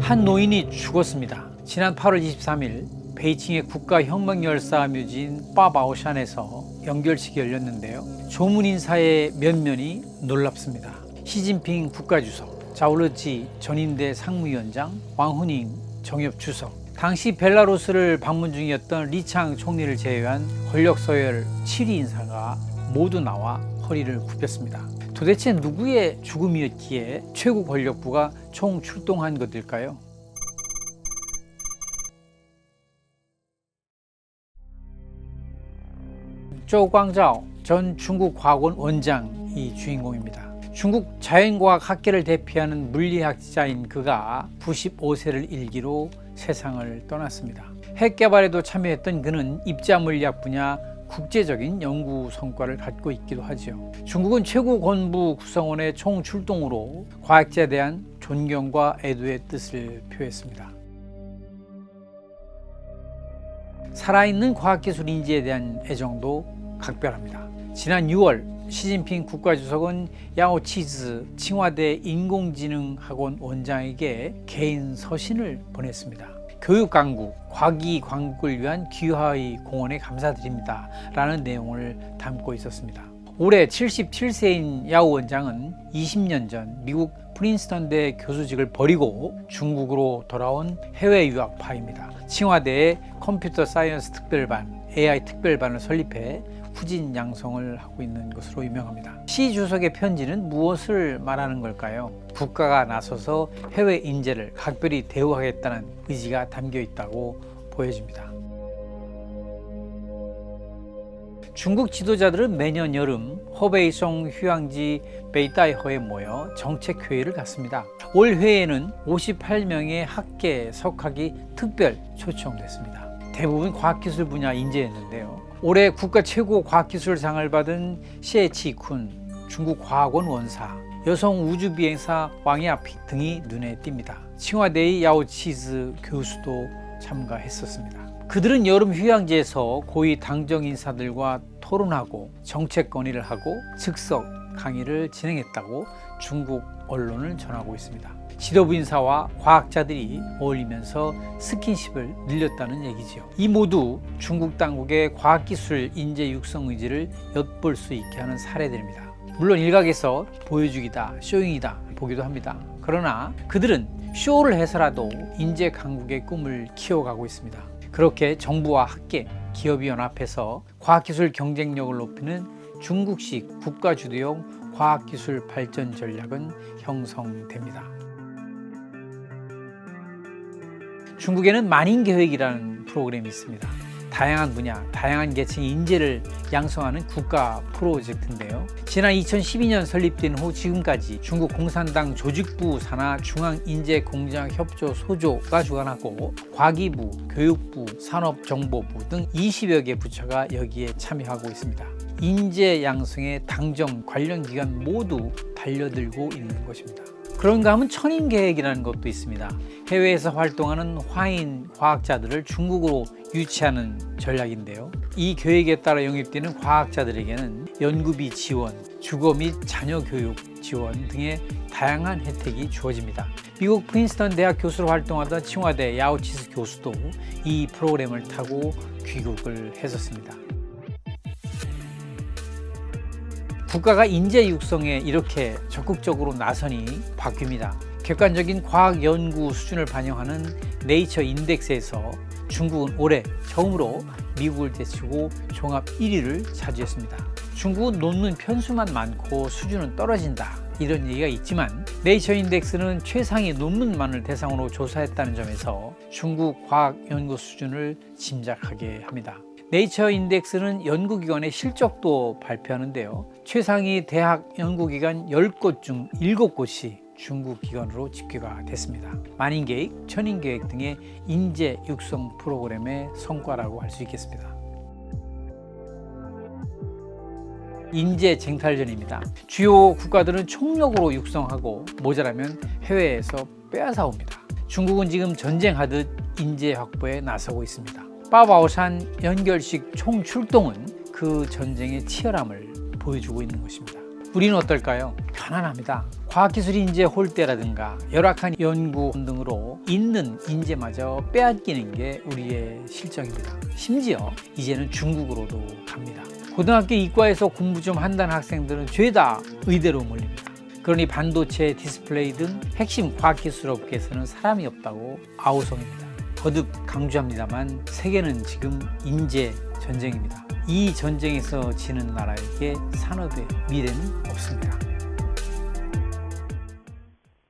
한 노인이 죽었습니다. 지난 8월 23일 베이징의 국가혁명열사묘지인 빠바오샨에서 연결식이 열렸는데요. 조문 인사의 면면이 놀랍습니다. 시진핑 국가주석, 자오르지 전인대 상무위원장, 왕후닝 정협주석, 당시 벨라루스를 방문 중이었던 리창 총리를 제외한 권력 서열 7위 인사가 모두 나와 허리를 굽혔습니다. 도대체 누구의 죽음이었기에 최고 권력부가 총 출동한 것일까요? 조광자오 전 중국 과학원 원장이 주인공입니다. 중국 자연과학 학계를 대표하는 물리학자인 그가 95세를 일기로 세상을 떠났습니다. 핵개발에도 참여했던 그는 입자물리학 분야 국제적인 연구 성과를 갖고 있기도 하죠. 중국은 최고 권부 구성원의 총 출동으로 과학자에 대한 존경과 애도의 뜻을 표했습니다. 살아있는 과학기술 인재에 대한 애정도 각별합니다. 지난 6월 시진핑 국가주석은 야오치즈 칭화대 인공지능학원 원장에게 개인 서신을 보냈습니다. 교육강국, 과기광국을 위한 귀화의 공헌에 감사드립니다 라는 내용을 담고 있었습니다. 올해 77세인 야오 원장은 20년 전 미국 프린스턴대 교수직을 버리고 중국으로 돌아온 해외 유학파입니다. 칭화대의 컴퓨터 사이언스 특별반, AI 특별반을 설립해 후진 양성을 하고 있는 것으로 유명합니다. 시 주석의 편지는 무엇을 말하는 걸까요? 국가가 나서서 해외 인재를 각별히 대우하겠다는 의지가 담겨 있다고 보여집니다. 중국 지도자들은 매년 여름 허베이성 휴양지 베이다이허에 모여 정책회의를 갖습니다. 올 회의에는 58명의 학계, 석학이 특별 초청됐습니다. 대부분 과학기술 분야 인재였는데요. 올해 국가 최고 과학기술상을 받은 시에치쿤 중국 과학원 원사, 여성 우주비행사 왕야피 등이 눈에 띕니다. 칭화대의 야오치즈 교수도 참가했었습니다. 그들은 여름 휴양지에서 고위 당정 인사들과 토론하고 정책 건의를 하고 즉석 강의를 진행했다고 중국 언론을 전하고 있습니다. 지도부 인사와 과학자들이 어울리면서 스킨십을 늘렸다는 얘기죠. 이 모두 중국 당국의 과학기술 인재 육성 의지를 엿볼 수 있게 하는 사례들입니다. 물론 일각에서 보여주기다, 쇼잉이다 보기도 합니다. 그러나 그들은 쇼를 해서라도 인재 강국의 꿈을 키워가고 있습니다. 그렇게 정부와 학계, 기업이 연합해서 과학기술 경쟁력을 높이는 중국식 국가주도형 과학기술 발전 전략은 형성됩니다. 중국에는 만인계획이라는 프로그램이 있습니다. 다양한 분야, 다양한 계층의 인재를 양성하는 국가 프로젝트인데요. 지난 2012년 설립된 후 지금까지 중국 공산당 조직부 산하 중앙인재공장협조소조가 주관하고 과기부, 교육부, 산업정보부 등 20여 개 부처가 여기에 참여하고 있습니다. 인재 양성의 당정 관련 기관 모두 달려들고 있는 것입니다. 그런가 하면 천인계획이라는 것도 있습니다. 해외에서 활동하는 화인 과학자들을 중국으로 유치하는 전략인데요. 이 계획에 따라 영입되는 과학자들에게는 연구비 지원, 주거 및 자녀 교육 지원 등의 다양한 혜택이 주어집니다. 미국 프린스턴 대학 교수로 활동하던 칭화대 야오치즈 교수도 이 프로그램을 타고 귀국을 했었습니다. 국가가 인재 육성에 이렇게 적극적으로 나서니 바뀝니다. 객관적인 과학 연구 수준을 반영하는 네이처 인덱스에서 중국은 올해 처음으로 미국을 제치고 종합 1위를 차지했습니다. 중국은 논문 편수만 많고 수준은 떨어진다 이런 얘기가 있지만 네이처 인덱스는 최상위 논문만을 대상으로 조사했다는 점에서 중국 과학 연구 수준을 짐작하게 합니다. 네이처 인덱스는 연구기관의 실적도 발표하는데요. 최상위 대학 연구기관 10곳 중 7곳이 중국 기관으로 집계가 됐습니다. 만인계획, 천인계획 등의 인재 육성 프로그램의 성과라고 할 수 있겠습니다. 인재 쟁탈전입니다. 주요 국가들은 총력으로 육성하고 모자라면 해외에서 빼앗아옵니다. 중국은 지금 전쟁하듯 인재 확보에 나서고 있습니다. 빠바오샨 연결식 총출동은 그 전쟁의 치열함을 보여주고 있는 것입니다. 우리는 어떨까요? 편안합니다. 과학기술 인재 홀대라든가 열악한 연구 등으로 있는 인재마저 빼앗기는 게 우리의 실정입니다. 심지어 이제는 중국으로도 갑니다. 고등학교 이과에서 공부 좀 한다는 학생들은 죄다 의대로 몰립니다. 그러니 반도체, 디스플레이 등 핵심 과학기술 업계에서는 사람이 없다고 아우성입니다. 거듭 강조합니다만 세계는 지금 인재 전쟁입니다. 이 전쟁에서 지는 나라에게 산업의 미래는 없습니다.